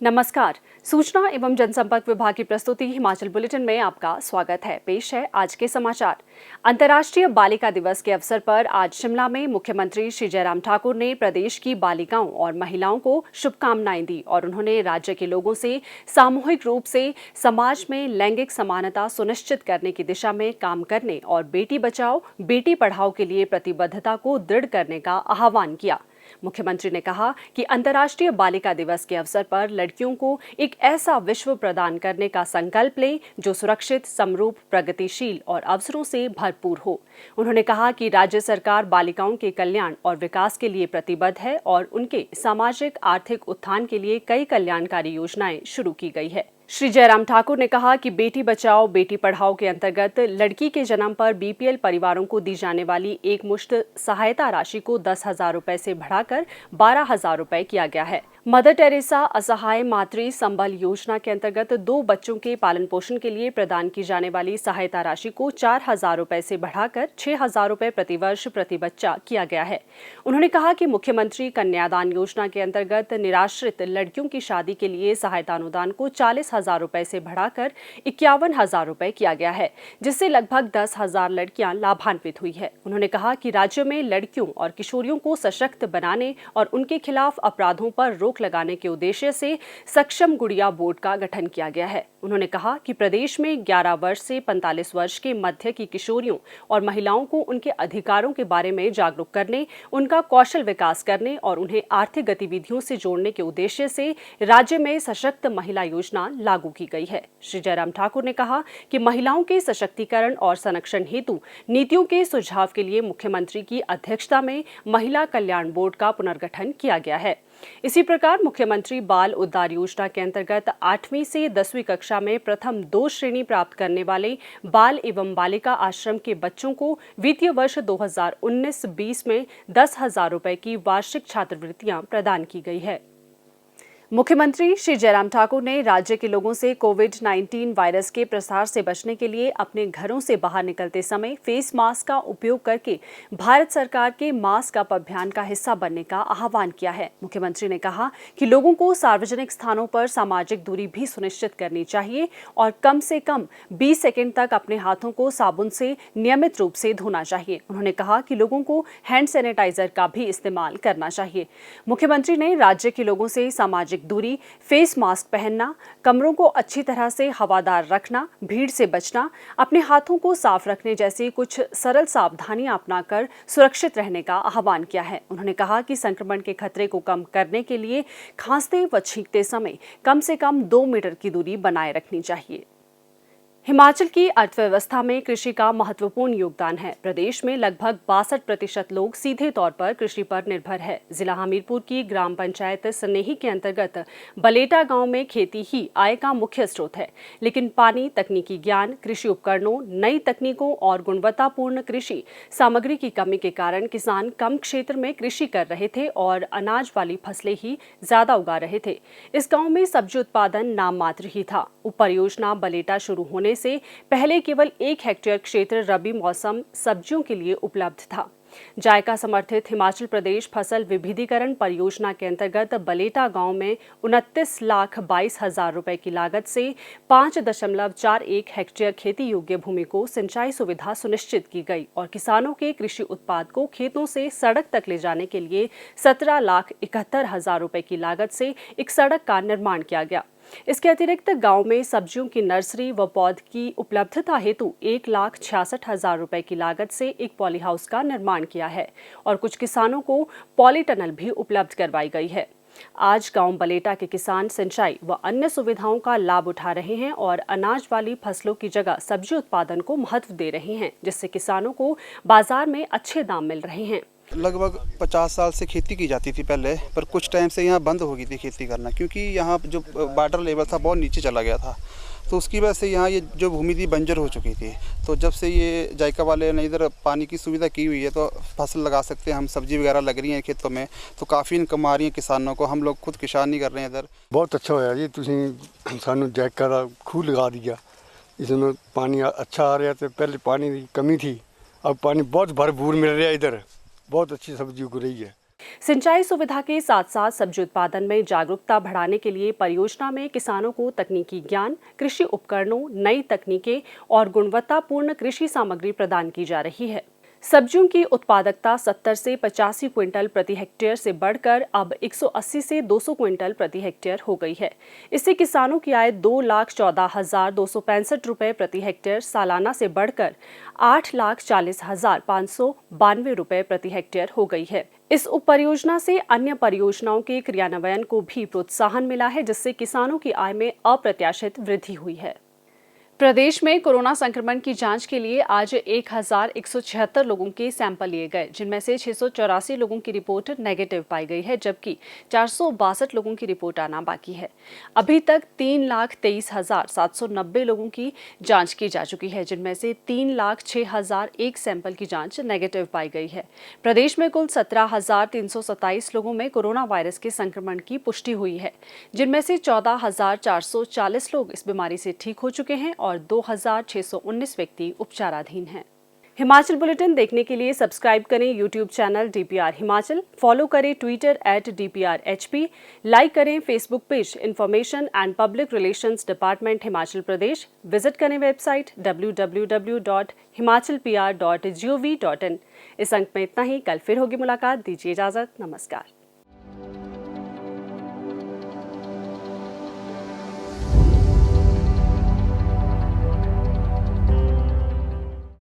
नमस्कार। सूचना एवं जनसंपर्क विभाग की प्रस्तुति हिमाचल बुलेटिन में आपका स्वागत है। पेश है आज के समाचार। अंतर्राष्ट्रीय बालिका दिवस के अवसर पर आज शिमला में मुख्यमंत्री श्री जयराम ठाकुर ने प्रदेश की बालिकाओं और महिलाओं को शुभकामनाएं दी और उन्होंने राज्य के लोगों से सामूहिक रूप से समाज में लैंगिक समानता सुनिश्चित करने की दिशा में काम करने और बेटी बचाओ बेटी पढ़ाओ के लिए प्रतिबद्धता को दृढ़ करने का आह्वान किया। मुख्यमंत्री ने कहा कि अंतर्राष्ट्रीय बालिका दिवस के अवसर पर लड़कियों को एक ऐसा विश्व प्रदान करने का संकल्प लें जो सुरक्षित, समरूप, प्रगतिशील और अवसरों से भरपूर हो। उन्होंने कहा कि राज्य सरकार बालिकाओं के कल्याण और विकास के लिए प्रतिबद्ध है और उनके सामाजिक आर्थिक उत्थान के लिए कई कल्याणकारी योजनाएं शुरू की गई है। श्री जयराम ठाकुर ने कहा कि बेटी बचाओ बेटी पढ़ाओ के अंतर्गत लड़की के जन्म पर बीपीएल परिवारों को दी जाने वाली एक मुश्त सहायता राशि को 10,000 रुपए से बढ़ाकर 12,000 रुपए किया गया है। मदर टेरेसा असहाय मातृ संबल योजना के अंतर्गत 2 बच्चों के पालन पोषण के लिए प्रदान की जाने वाली सहायता राशि को 4,000 रुपए से बढ़ाकर 6,000 रुपए प्रतिवर्ष प्रति बच्चा किया गया है। उन्होंने कहा कि मुख्यमंत्री कन्यादान योजना के अंतर्गत निराश्रित लड़कियों की शादी के लिए सहायता अनुदान को 40,000 रुपए से बढ़ाकर 51,000 रुपए किया गया है, जिससे लगभग 10,000 लड़कियां लाभान्वित हुई है। उन्होंने कहा कि राज्य में लड़कियों और किशोरियों को सशक्त बनाने और उनके खिलाफ अपराधों पर रोक लगाने के उद्देश्य से सक्षम गुड़िया बोर्ड का गठन किया गया है। उन्होंने कहा कि प्रदेश में 11 वर्ष से 45 वर्ष के मध्य की किशोरियों और महिलाओं को उनके अधिकारों के बारे में जागरूक करने, उनका कौशल विकास करने और उन्हें आर्थिक गतिविधियों से जोड़ने के उद्देश्य से राज्य में सशक्त महिला योजना लागू की गई है। श्री जयराम ठाकुर ने कहा कि महिलाओं के सशक्तिकरण और संरक्षण हेतु नीतियों के सुझाव के लिए मुख्यमंत्री की अध्यक्षता में महिला कल्याण बोर्ड का पुनर्गठन किया गया है। इसी प्रकार मुख्यमंत्री बाल उद्धार योजना के अंतर्गत 8वीं से 10वीं कक्षा में प्रथम 2 श्रेणी प्राप्त करने वाले बाल एवं बालिका आश्रम के बच्चों को वित्तीय वर्ष 2019-20 में 10,000 रुपए की वार्षिक छात्रवृत्तियां प्रदान की गई है। मुख्यमंत्री श्री जयराम ठाकुर ने राज्य के लोगों से कोविड-19 वायरस के प्रसार से बचने के लिए अपने घरों से बाहर निकलते समय फेस मास्क का उपयोग करके भारत सरकार के मास्क अप अभियान का हिस्सा बनने का आह्वान किया है। मुख्यमंत्री ने कहा कि लोगों को सार्वजनिक स्थानों पर सामाजिक दूरी भी सुनिश्चित करनी चाहिए और कम से कम 20 सेकेंड तक अपने हाथों को साबुन से नियमित रूप से धोना चाहिए। उन्होंने कहा कि लोगों को हैंड सैनिटाइजर का भी इस्तेमाल करना चाहिए। मुख्यमंत्री ने राज्य के लोगों से सामाजिक दूरी, फेस मास्क पहनना, कमरों को अच्छी तरह से हवादार रखना, भीड़ से बचना, अपने हाथों को साफ रखने जैसी कुछ सरल सावधानियां अपनाकर सुरक्षित रहने का आह्वान किया है। उन्होंने कहा कि संक्रमण के खतरे को कम करने के लिए खांसते व छींकते समय कम से कम 2 मीटर की दूरी बनाए रखनी चाहिए। हिमाचल की अर्थव्यवस्था में कृषि का महत्वपूर्ण योगदान है। प्रदेश में लगभग 62% लोग सीधे तौर पर कृषि पर निर्भर है। जिला हमीरपुर की ग्राम पंचायत सनेही के अंतर्गत बलेटा गांव में खेती ही आय का मुख्य स्रोत है, लेकिन पानी, तकनीकी ज्ञान, कृषि उपकरणों, नई तकनीकों और गुणवत्तापूर्ण कृषि सामग्री की कमी के कारण किसान कम क्षेत्र में कृषि कर रहे थे और अनाज वाली फसलें ही ज्यादा उगा रहे थे। इस गाँव में सब्जी उत्पादन नाम मात्र ही था। उप परियोजना बलेटा शुरू होने से पहले केवल 1 हेक्टेयर क्षेत्र रबी मौसम सब्जियों के लिए उपलब्ध था। जायका समर्थित हिमाचल प्रदेश फसल विविधीकरण परियोजना के अंतर्गत बलेटा गांव में 29,22,000 रुपए की लागत से 5.41 हेक्टेयर खेती योग्य भूमि को सिंचाई सुविधा सुनिश्चित की गई और किसानों के कृषि उत्पाद को खेतों से सड़क तक ले जाने के लिए 17,71,000 रुपए की लागत से एक सड़क का निर्माण किया गया। इसके अतिरिक्त गांव में सब्जियों की नर्सरी व पौध की उपलब्धता हेतु 1,66,000 रुपए की लागत से एक पॉली हाउस का निर्माण किया है और कुछ किसानों को पॉली टनल भी उपलब्ध करवाई गई है। आज गांव बलेटा के किसान सिंचाई व अन्य सुविधाओं का लाभ उठा रहे हैं और अनाज वाली फसलों की जगह सब्जी उत्पादन को महत्व दे रहे हैं, जिससे किसानों को बाजार में अच्छे दाम मिल रहे हैं। लगभग 50 साल से खेती की जाती थी पहले, पर कुछ टाइम से यहाँ बंद हो गई थी खेती करना, क्योंकि यहाँ जो वाटर लेवल था बहुत नीचे चला गया था। तो उसकी वजह से यहाँ ये जो भूमि थी बंजर हो चुकी थी। तो जब से ये जायका वाले ने इधर पानी की सुविधा की हुई है तो फसल लगा सकते हैं हम, सब्जी वगैरह लग रही हैं खेतों में, तो काफ़ी इनकम आ रही है किसानों को। हम लोग खुद किसानी कर रहे हैं इधर। बहुत अच्छा होया जी, तुसीं सानू जायका दा खूह लगा दिया। इसमें पानी अच्छा आ रहा है। पहले पानी की कमी थी, अब पानी बहुत भरपूर मिल रहा है इधर। बहुत अच्छी सब्जी उग रही है। सिंचाई सुविधा के साथ साथ सब्जी उत्पादन में जागरूकता बढ़ाने के लिए परियोजना में किसानों को तकनीकी ज्ञान, कृषि उपकरणों, नई तकनीकें और गुणवत्तापूर्ण कृषि सामग्री प्रदान की जा रही है। सब्जियों की उत्पादकता 70 से 85 क्विंटल प्रति हेक्टेयर से बढ़कर अब 180 से 200 क्विंटल प्रति हेक्टेयर हो गई है। इससे किसानों की आय 2,14,265 रुपये प्रति हेक्टेयर सालाना से बढ़कर 8,40,592 रुपये प्रति हेक्टेयर हो गई है। इस उप परियोजना से अन्य परियोजनाओं के क्रियान्वयन को भी प्रोत्साहन मिला है, जिससे किसानों की आय में अप्रत्याशित वृद्धि हुई है। प्रदेश में कोरोना संक्रमण की जांच के लिए आज 1,176 लोगों के सैंपल लिए गए, जिनमें से 684 लोगों की रिपोर्ट नेगेटिव पाई गई है, जबकि 462 लोगों की रिपोर्ट आना बाकी है। अभी तक 3,23,790 लोगों की जांच की जा चुकी है, जिनमें से 3,06,001 सैंपल की जांच नेगेटिव पाई गई है। प्रदेश में कुल 17,327 लोगों में कोरोना वायरस के संक्रमण की पुष्टि हुई है, जिनमें से 14,440 लोग इस बीमारी से ठीक हो चुके हैं और 2,619 व्यक्ति उपचाराधीन हैं। हिमाचल बुलेटिन देखने के लिए सब्सक्राइब करें YouTube channel DPR Himachal, follow करें ट्विटर @DPRHP, लाइक करें Facebook page information and public relations department Himachal Pradesh, visit करें वेबसाइट www.himachalpr.gov.in। इस अंक में इतना ही। कल फिर होगी मुलाकात। दीजिए इजाजत। नमस्कार।